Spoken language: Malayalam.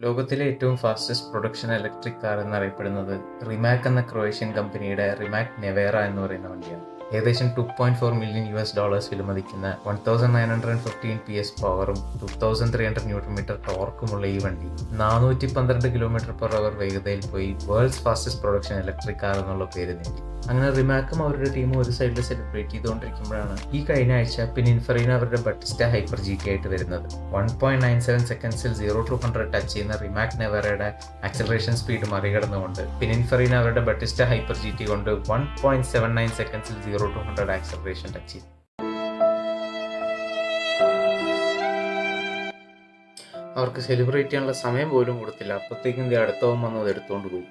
ലോകത്തിലെ ഏറ്റവും ഫാസ്റ്റസ്റ്റ് പ്രൊഡക്ഷൻ ഇലക്ട്രിക് കാർ എന്നറിയപ്പെടുന്നത് റിമാക് എന്ന ക്രൊയേഷ്യൻ കമ്പനിയുടെ റിമാക് നെവേറ എന്ന് പറയുന്ന വണ്ടിയാണ്. ഏകദേശം $2.4 മില്യൺ വിലമതിക്കുന്ന 1915 PS പവറും 2300 ന്യൂട്ടൺ ടോർക്കുമുള്ള ഈ വണ്ടി 412 km/h വേഗതയിൽ പോയി world's fastest production electric car എന്നുള്ള പേര് നേടി. അങ്ങനെ റിമാക്കും അവരുടെ ടീമും ഒരു സൈഡിൽ സെലിബ്രേറ്റ് ചെയ്തുകൊണ്ടിരിക്കുമ്പോഴാണ് ഈ കഴിഞ്ഞ ആഴ്ച പിനിൻഫെറിന അവരുടെ ബട്ടിസ്റ്റ ഹൈപ്പർ GT ആയിട്ട് വരുന്നത്. 1.97 സെക്കൻഡ്സിൽ 0 to 100 ടച്ച് ചെയ്യുന്ന റിമാക് നെവറയുടെ ആക്സലറേഷൻ സ്പീഡ് മറികടന്നുകൊണ്ട് പിനിൻഫെറിന അവരുടെ ബട്ടിസ്റ്റ ഹൈപ്പർ GT കൊണ്ട് 1.79 സെക്കൻഡ്സിൽ 0 to 100 ആക്സലറേഷൻ ടച്ച് ചെയ്തു. അവർക്ക് സെലിബ്രേറ്റ് ചെയ്യാനുള്ള സമയം പോലും കൊടുത്തില്ല. അപ്പോഴത്തേക്കും അടുത്തവൻ വന്നത് എടുത്തുകൊണ്ട് പോയി.